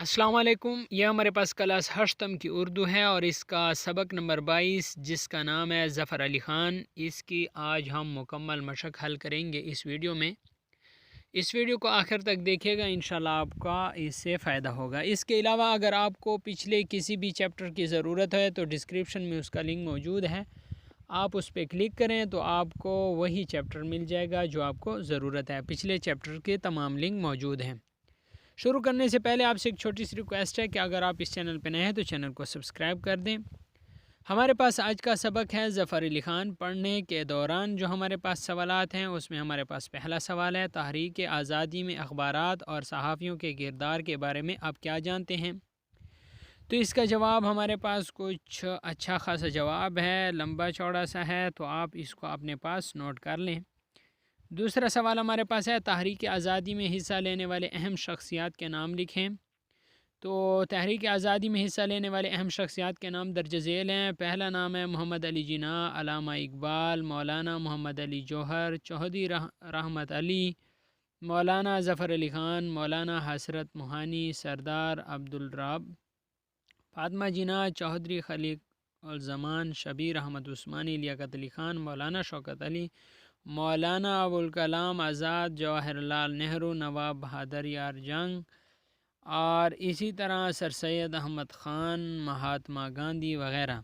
अस्सलाम वालेकुम। यह हमारे पास क्लास हश्तम की उर्दू है और इसका सबक नंबर 22 जिसका नाम है ज़फ़र अली ख़ान। इसकी आज हम मुकम्मल मशक हल करेंगे इस वीडियो में। इस वीडियो को आखिर तक देखिएगा, इंशाल्लाह आपका इससे फ़ायदा होगा। इसके अलावा अगर आपको पिछले किसी भी चैप्टर की ज़रूरत है तो डिस्क्रिप्शन में उसका लिंक मौजूद है, आप उस पर क्लिक करें तो आपको वही चैप्टर मिल जाएगा जो आपको ज़रूरत है। पिछले चैप्टर के तमाम लिंक मौजूद हैं। शुरू करने से पहले आपसे एक छोटी सी रिक्वेस्ट है कि अगर आप इस चैनल पर नए हैं तो चैनल को सब्सक्राइब कर दें। हमारे पास आज का सबक है ज़फ़र अली ख़ान। पढ़ने के दौरान जो हमारे पास सवालात हैं उसमें हमारे पास पहला सवाल है, तहरीक आज़ादी में अखबारात और सहाफ़ियों के किरदार के बारे में आप क्या जानते हैं। तो इसका जवाब हमारे पास कुछ अच्छा खासा जवाब है, लंबा चौड़ा सा है, तो आप इसको अपने पास नोट कर लें। दूसरा सवाल हमारे पास है, तहरीक आज़ादी में हिस्सा लेने वाले अहम शख्सियात के नाम लिखें। तो तहरीक आज़ादी में हिस्सा लेने वाले अहम शख्सियात के नाम दर्ज झेल हैं। पहला नाम है मोहम्मद अली जिन्ना, अलामा इकबाल, मौलाना मोहम्मद अली जौहर, चौधरी रहमत अली, मौलाना ज़फ़र अली ख़ान, मौलाना हसरत मोहानी, सरदार अब्दुल रब, फातिमा जिन्ना, चौधरी खलीक उल ज़मान, शबीर अहमद उस्मानी, लियाकत अली ख़ान, मौलाना शौकत अली, मौलाना अबुल कलाम आज़ाद, जवाहरलाल नेहरू, नवाब बहादुर यार जंग और इसी तरह सर सैयद अहमद ख़ान, महात्मा गांधी वग़ैरह।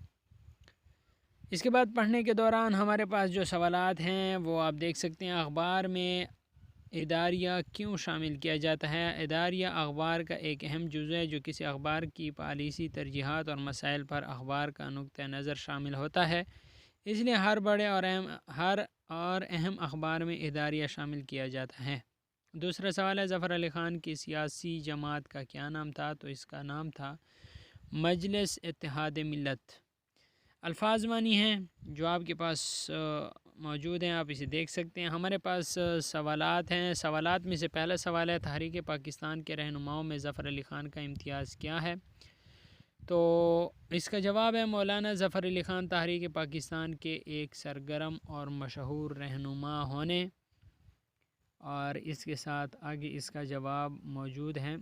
इसके बाद पढ़ने के दौरान हमारे पास जो सवालात हैं वो आप देख सकते हैं। अखबार में इदारिया क्यों शामिल किया जाता है। इदारिया अखबार का एक अहम जुज़ है जो किसी अखबार की पॉलिसी, तरजीहात और मसाइल पर अखबार का नुक्ता नज़र शामिल होता है। इसलिए हर बड़े और अहम अखबार में इदारिया शामिल किया जाता है। दूसरा सवाल है, ज़फ़र अली ख़ान की सियासी जमात का क्या नाम था। तो इसका नाम था मजलिस इत्तेहाद मिल्लत। अल्फाज मानी हैं जो आपके पास मौजूद हैं, आप इसे देख सकते हैं। हमारे पास सवालात हैं। सवालात में से पहला सवाल है, तहरीक पाकिस्तान के रहनुमाओं में ज़फ़र अली ख़ान का इम्तियाज़ क्या है। तो इसका जवाब है मौलाना ज़फ़र अली ख़ान तहरीक पाकिस्तान के एक सरगर्म और मशहूर रहनुमा होने। और इसके साथ आगे इसका जवाब मौजूद है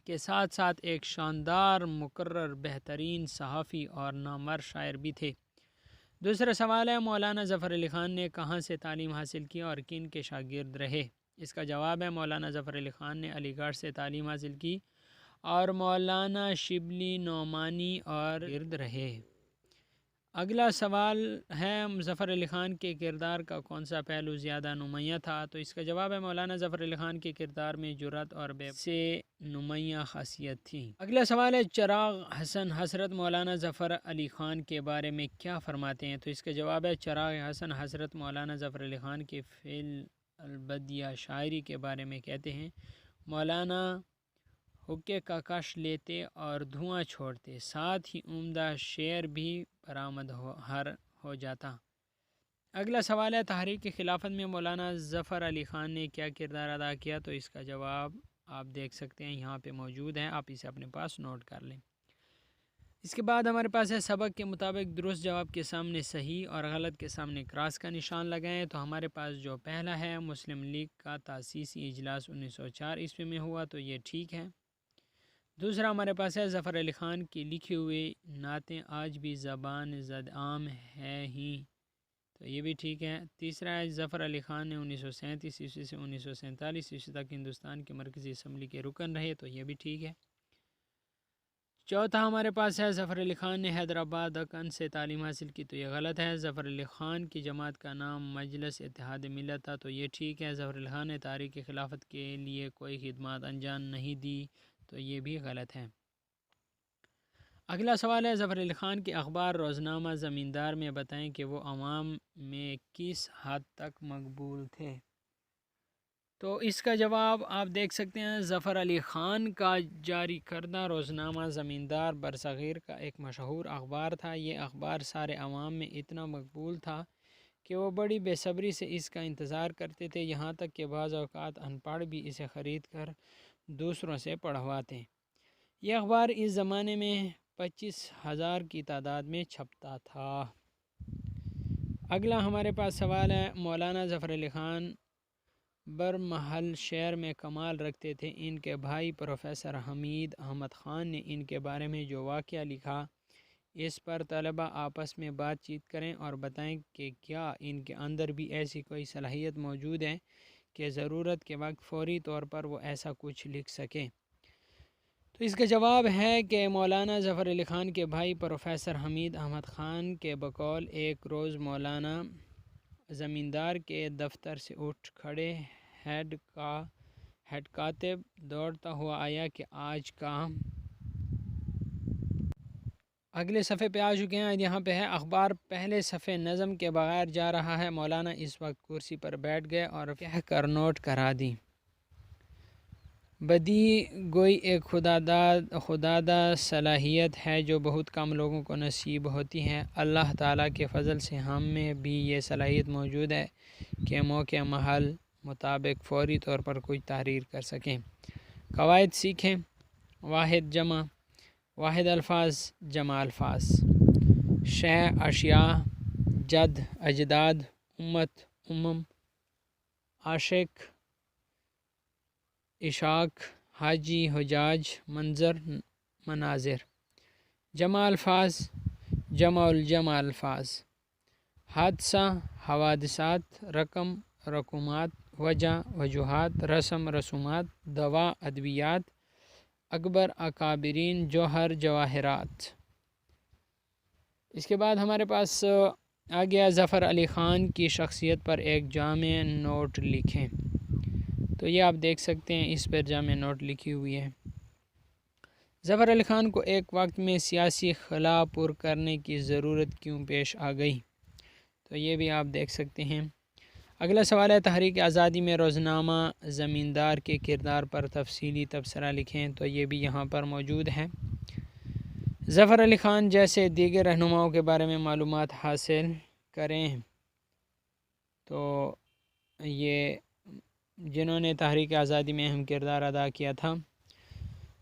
के साथ साथ एक शानदार, मुकर्रर, बेहतरीन सहाफ़ी और नामवर शायर भी थे। दूसरा सवाल है, मौलाना ज़फ़र अली ख़ान ने कहाँ से तालीम हासिल की और किन के शागिर्द रहे। इसका जवाब है मौलाना ज़फ़र अली ख़ान ने अलीगढ़ से तालीम हासिल की और मौलाना शिबली, नौमानी और गिर्द रहे। अगला सवाल है, ज़फ़र अली ख़ान के किरदार का कौन सा पहलू ज़्यादा नुमायाँ था। तो इसका जवाब है मौलाना ज़फ़र अली ख़ान के किरदार में जुर्रत और से नुमायाँ ख़ासियत थी। अगला सवाल है, चिराग हसन हज़रत मौलाना ज़फ़र अली ख़ान के बारे में क्या फ़रमाते हैं। तो इसका जवाब है, चिराग हसन हज़रत मौलाना ज़फ़र अली ख़ान के फ़िल अलबदिया शायरी के बारे में कहते हैं, मौलाना हुक्के का कश लेते और धुआं छोड़ते, साथ ही उम्दा शेर भी बरामद हो जाता। अगला सवाल है, तहरीक खिलाफत में मौलाना ज़फ़र अली ख़ान ने क्या किरदार अदा किया। तो इसका जवाब आप देख सकते हैं, यहाँ पे मौजूद है, आप इसे अपने पास नोट कर लें। इसके बाद हमारे पास है, सबक के मुताबिक दुरुस्त जवाब के सामने सही और गलत के सामने क्रॉस का निशान लगाएं। तो हमारे पास जो पहला है, मुस्लिम लीग का तासीसी इजलास 1904 ईस्वी में हुआ, तो ये ठीक है। दूसरा हमारे पास है, ज़फ़र अली ख़ान की लिखी हुई नातें आज भी ज़बान ज़द आम है ही, तो ये भी ठीक है। तीसरा है, ज़फ़र अली ख़ान ने 1937 ईस्वी से 1947 ईस्वी तक हिंदुस्तान की मरकज़ी असम्बली के रुकन रहे, तो ये भी ठीक है। चौथा हमारे पास है, ज़फ़र अली ख़ान ने हैदराबाद दक्कन से तालीम हासिल की, तो ये गलत है। ज़फ़र अली ख़ान की जमात का नाम मजलिस इत्तेहाद मिल्लत था, तो ये ठीक है। ज़फ़र अली ख़ान ने तारीख़ खिलाफत के लिए कोई खिदमत अंजाम नहीं दी, तो ये भी गलत है। अगला सवाल है, ज़फ़र अली ख़ान के अखबार रोज़नामा ज़मींदार में बताएं कि वो आवाम में किस हद तक मकबूल थे। तो इसका जवाब आप देख सकते हैं, ज़फ़र अली ख़ान का जारी करदा रोज़नामा ज़मींदार बरसग़ीर का एक मशहूर अखबार था। ये अखबार सारे अवाम में इतना मकबूल था कि वो बड़ी बेसब्री से इसका इंतज़ार करते थे, यहाँ तक कि बाज़ औक़ात अनपढ़ भी इसे ख़रीद कर दूसरों से पढ़वाते। यह अखबार इस ज़माने में 25,000 की तादाद में छपता था। अगला हमारे पास सवाल है, मौलाना ज़फ़र अली ख़ान برمحل شعر میں کمال رکھتے تھے۔ ان کے بھائی پروفیسر حمید احمد خان نے ان کے بارے میں جو واقعہ لکھا، اس پر طلباء آپس میں بات چیت کریں اور بتائیں کہ کیا ان کے اندر بھی ایسی کوئی صلاحیت موجود ہے کہ ضرورت کے وقت فوری طور پر وہ ایسا کچھ لکھ سکیں۔ تو اس کا جواب ہے کہ مولانا ظفر علی خان کے بھائی پروفیسر حمید احمد خان کے بقول ایک روز مولانا زمیندار کے دفتر سے اٹھ کھڑے، ہیڈ کاتب دوڑتا ہوا آیا کہ آج کا اگلے صفحے پہ آ چکے ہیں، یہاں پہ ہے اخبار پہلے صفحے نظم کے بغیر جا رہا ہے۔ مولانا اس وقت کرسی پر بیٹھ گئے اور کہہ کر نوٹ کرا دی۔ بدی گوئی ایک خداداد صلاحیت ہے جو بہت کم لوگوں کو نصیب ہوتی ہے۔ اللہ تعالیٰ کے فضل سے ہم میں بھی یہ صلاحیت موجود ہے کہ موقع محل مطابق فوری طور پر کچھ تحریر کر سکیں۔ قواعد سیکھیں۔ واحد الفاظ جمع الفاظ: شے، اشیاء، جد، اجداد، امت، عاشق، عشاق، حاجی، حجاج، منظر، مناظر۔ جمع الفاظ: جمع الجمع الفاظ: حادثہ، حوادثات، رقم، رقومات، وجہ، وجوہات، رسم، رسومات، دوا، ادویات، اکبر، اکابرین، جوہر، جواہرات۔ اس کے بعد ہمارے پاس آ گیا ظفر علی خان کی شخصیت پر ایک جامع نوٹ لکھیں۔ تو یہ آپ دیکھ سکتے ہیں، اس پر جامع نوٹ لکھی ہوئی ہے۔ ظفر علی خان کو ایک وقت میں سیاسی خلا پر کرنے کی ضرورت کیوں پیش آ گئی؟ تو یہ بھی آپ دیکھ سکتے ہیں۔ اگلا سوال ہے تحریک آزادی میں روزنامہ زمیندار کے کردار پر تفصیلی تبصرہ لکھیں۔ تو یہ بھی یہاں پر موجود ہے۔ ظفر علی خان جیسے دیگر رہنماؤں کے بارے میں معلومات حاصل کریں۔ تو یہ جنہوں نے تحریک آزادی میں اہم کردار ادا کیا تھا،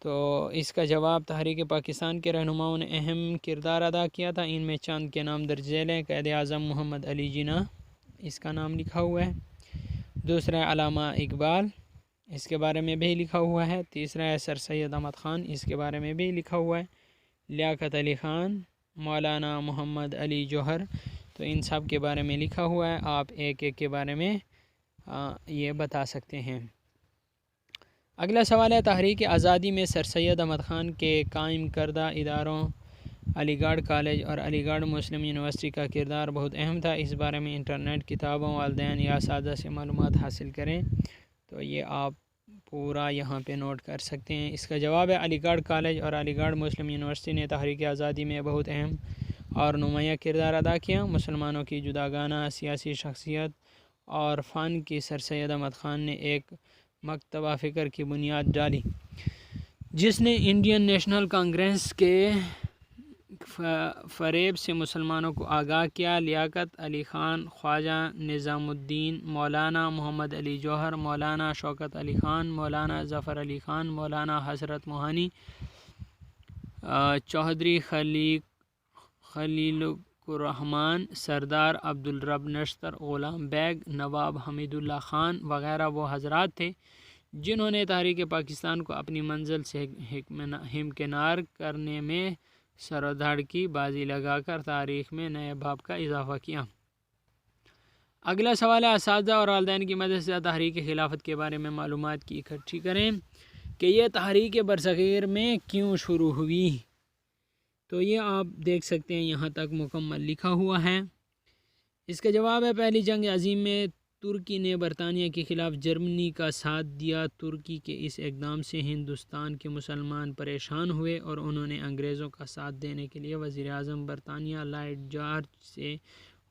تو اس کا جواب تحریک پاکستان کے رہنماؤں نے اہم کردار ادا کیا تھا۔ ان میں چند کے نام درج ذیل ہیں۔ قائد اعظم محمد علی جناح، اس کا نام لکھا ہوا ہے۔ دوسرا علامہ اقبال، اس کے بارے میں بھی لکھا ہوا ہے۔ تیسرا ہے سر سید احمد خان، اس کے بارے میں بھی لکھا ہوا ہے۔ لیاقت علی خان، مولانا محمد علی جوہر، تو ان سب کے بارے میں لکھا ہوا ہے۔ آپ ایک ایک کے بارے میں یہ بتا سکتے ہیں۔ اگلا سوال ہے تحریک آزادی میں سر سید احمد خان کے قائم کردہ اداروں علی گڑھ کالج اور علی گڑھ مسلم یونیورسٹی کا کردار بہت اہم تھا۔ اس بارے میں انٹرنیٹ، کتابوں، والدین یا اساتذہ سے معلومات حاصل کریں۔ تو یہ آپ پورا یہاں پہ نوٹ کر سکتے ہیں۔ اس کا جواب ہے علی گڑھ کالج اور علی گڑھ مسلم یونیورسٹی نے تحریک آزادی میں بہت اہم اور نمایاں کردار ادا کیا۔ مسلمانوں کی جداگانہ سیاسی شخصیت اور فن کی سر سید احمد خان نے ایک مکتبہ فکر کی بنیاد ڈالی، جس نے انڈین نیشنل کانگریس کے فریب سے مسلمانوں کو آگاہ کیا۔ لیاقت علی خان، خواجہ نظام الدین، مولانا محمد علی جوہر، مولانا شوکت علی خان، مولانا ظفر علی خان، مولانا حضرت موہانی، چودھری خلیل الرحمن، سردار عبدالرب نشتر، غلام بیگ، نواب حمید اللہ خان وغیرہ وہ حضرات تھے جنہوں نے تحریک پاکستان کو اپنی منزل سے ہمکنار کرنے میں سر و دھڑ کی بازی لگا کر تاریخ میں نئے باب کا اضافہ کیا۔ اگلا سوال ہے اساتذہ اور والدین کی مدد سے تحریک خلافت کے بارے میں معلومات کی اکٹھی کریں کہ یہ تحریک برصغیر میں کیوں شروع ہوئی۔ تو یہ آپ دیکھ سکتے ہیں، یہاں تک مکمل لکھا ہوا ہے۔ اس کا جواب ہے پہلی جنگ عظیم میں ترکی نے برطانیہ کے خلاف جرمنی کا ساتھ دیا۔ ترکی کے اس اقدام سے ہندوستان کے مسلمان پریشان ہوئے اور انہوں نے انگریزوں کا ساتھ دینے کے لیے وزیر اعظم برطانیہ لارڈ جارج سے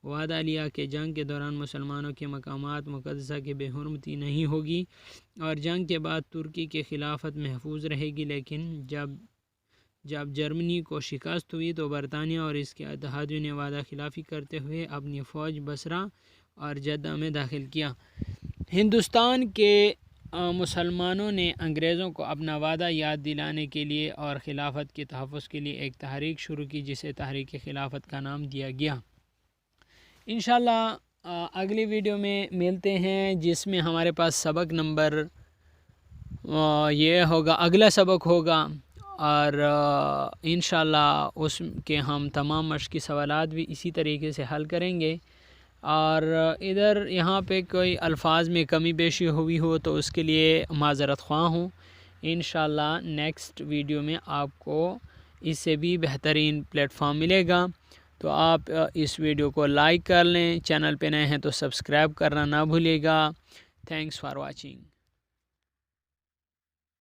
وعدہ لیا کہ جنگ کے دوران مسلمانوں کے مقامات مقدسہ کی بے حرمتی نہیں ہوگی اور جنگ کے بعد ترکی کی خلافت محفوظ رہے گی۔ لیکن جب جرمنی کو شکست ہوئی تو برطانیہ اور اس کے اتحادیوں نے وعدہ خلافی کرتے ہوئے اپنی فوج بصرہ اور جدہ میں داخل کیا۔ ہندوستان کے مسلمانوں نے انگریزوں کو اپنا وعدہ یاد دلانے کے لیے اور خلافت کے تحفظ کے لیے ایک تحریک شروع کی جسے تحریک خلافت کا نام دیا گیا۔ انشاءاللہ اگلی ویڈیو میں ملتے ہیں جس میں ہمارے پاس سبق نمبر یہ ہوگا، اگلا سبق ہوگا، اور انشاءاللہ اس کے ہم تمام مشقی سوالات بھی اسی طریقے سے حل کریں گے۔ اور ادھر یہاں پہ کوئی الفاظ میں کمی بیشی ہوئی ہو تو اس کے لیے معذرت خواہ ہوں۔ انشاءاللہ نیکسٹ ویڈیو میں آپ کو اس سے بھی بہترین پلیٹ فارم ملے گا، تو آپ اس ویڈیو کو لائک کر لیں، چینل پہ نئے ہیں تو سبسکرائب کرنا نہ بھولے گا۔ Thanks for watching.